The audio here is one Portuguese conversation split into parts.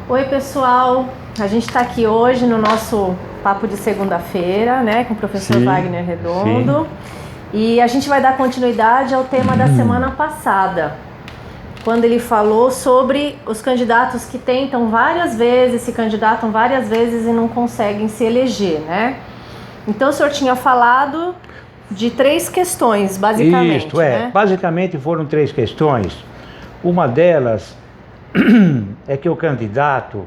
Oi, pessoal. A gente está aqui hoje no nosso papo de segunda-feira, né, com o professor Wagner Redondo. Sim. E a gente vai dar continuidade ao tema da semana passada, quando ele falou sobre os candidatos que tentam várias vezes, se candidatam várias vezes e não conseguem se eleger, né? Então o senhor tinha falado de 3 questões, basicamente. Isso, né? Basicamente foram 3 questões. Uma delas é que o candidato,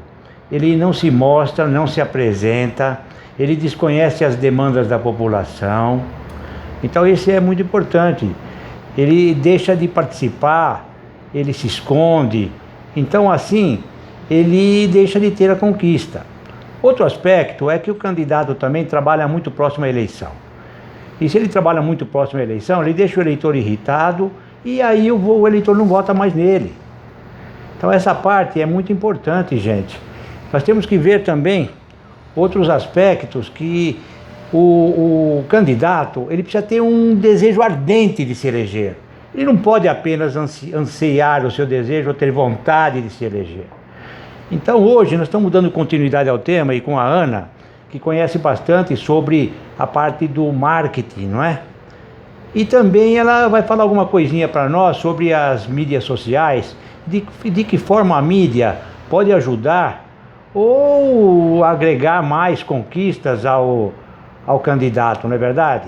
ele não se mostra, não se apresenta, ele desconhece as demandas da população. Então isso é muito importante. Ele deixa de participar, ele se esconde. Então assim, ele deixa de ter a conquista. Outro aspecto é que o candidato também trabalha muito próximo à eleição. E se ele trabalha muito próximo à eleição, ele deixa o eleitor irritado e aí o eleitor não vota mais nele. Então essa parte é muito importante, gente. Nós temos que ver também outros aspectos que o candidato, ele precisa ter um desejo ardente de se eleger. Ele não pode apenas ansiar o seu desejo ou ter vontade de se eleger. Então hoje nós estamos dando continuidade ao tema e com a Ana, que conhece bastante sobre a parte do marketing, não é? E também ela vai falar alguma coisinha para nós sobre as mídias sociais, de que forma a mídia pode ajudar ou agregar mais conquistas ao candidato, não é verdade?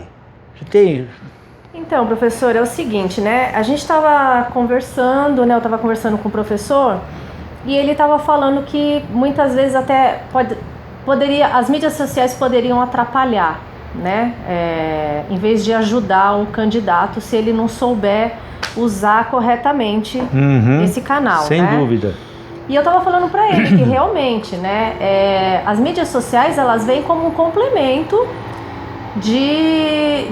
Você tem... Então, professor, é o seguinte, né? A gente estava conversando, né? Eu estava conversando com o professor e ele estava falando que muitas vezes até as mídias sociais poderiam atrapalhar, né? Em vez de ajudar um candidato se ele não souber usar corretamente esse canal, sem dúvida. E eu estava falando para ele que realmente, né, as mídias sociais, elas vêm como um complemento de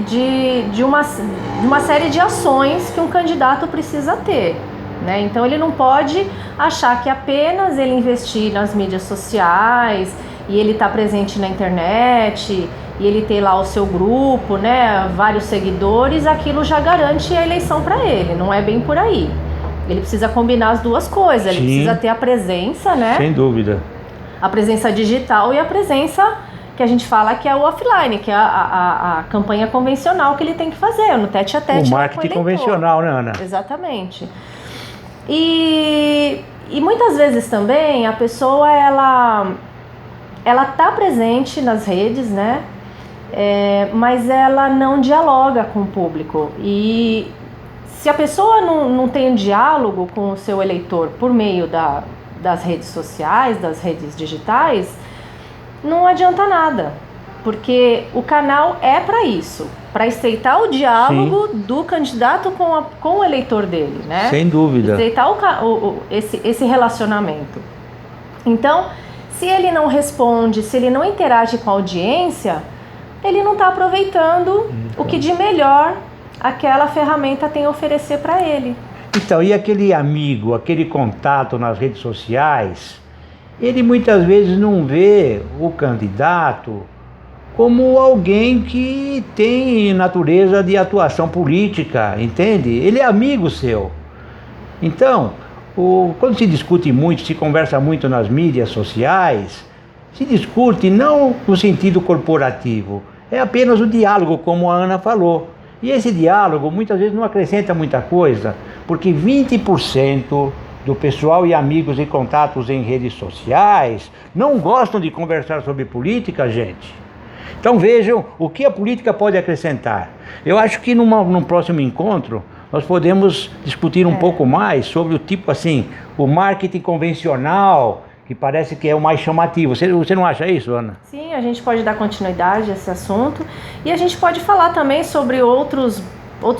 uma série de ações que um candidato precisa ter, né? Então ele não pode achar que apenas ele investir nas mídias sociais e ele tá presente na internet e ele ter lá o seu grupo, né, vários seguidores, aquilo já garante a eleição para ele. Não é bem por aí. Ele precisa combinar as duas coisas. Ele precisa ter a presença, né? Sem dúvida. A presença digital e a presença que a gente fala que é o offline, que é a campanha convencional que ele tem que fazer, no tete-a-tete. O marketing convencional, né, Ana? Exatamente. E muitas vezes também a pessoa, ela tá presente nas redes, né? Mas ela não dialoga com o público. E se a pessoa não tem um diálogo com o seu eleitor por meio das redes sociais, das redes digitais, não adianta nada, porque o canal é para isso, para estreitar o diálogo do candidato com o eleitor dele, né? Sem dúvida. Estreitar esse relacionamento. Então, se ele não responde, se ele não interage com a audiência, ele não está aproveitando o que de melhor aquela ferramenta tem a oferecer para ele. Então, e aquele amigo, aquele contato nas redes sociais, ele muitas vezes não vê o candidato como alguém que tem natureza de atuação política, entende? Ele é amigo seu. Então, quando se discute muito, se conversa muito nas mídias sociais, se discute não no sentido corporativo, é apenas o diálogo, como a Ana falou. E esse diálogo muitas vezes não acrescenta muita coisa, porque 20% do pessoal e amigos e contatos em redes sociais não gostam de conversar sobre política, gente. Então vejam o que a política pode acrescentar. Eu acho que num próximo encontro nós podemos discutir um pouco mais sobre o tipo assim, o marketing convencional, que parece que é o mais chamativo. Você não acha isso, Ana? Sim, a gente pode dar continuidade a esse assunto e a gente pode falar também sobre outros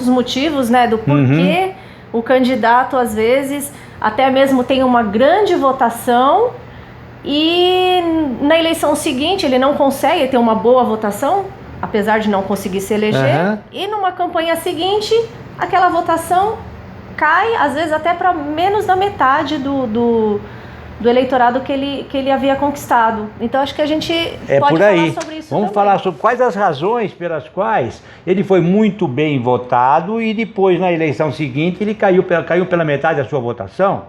motivos, né, do porquê o candidato às vezes até mesmo tem uma grande votação e na eleição seguinte ele não consegue ter uma boa votação, apesar de não conseguir se eleger, e numa campanha seguinte aquela votação cai, às vezes até para menos da metade do eleitorado que ele havia conquistado. Então acho que a gente pode falar sobre isso. Vamos falar sobre quais as razões pelas quais ele foi muito bem votado e depois na eleição seguinte ele caiu pela metade da sua votação.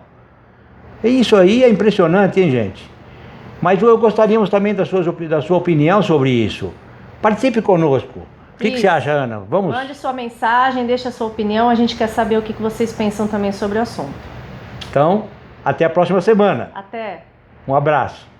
E isso aí é impressionante, hein, gente? Mas eu gostaríamos também da sua opinião sobre isso. Participe conosco. O que você acha, Ana? Vamos? Mande sua mensagem, deixe a sua opinião. A gente quer saber o que vocês pensam também sobre o assunto. Então, até a próxima semana. Até. Um abraço.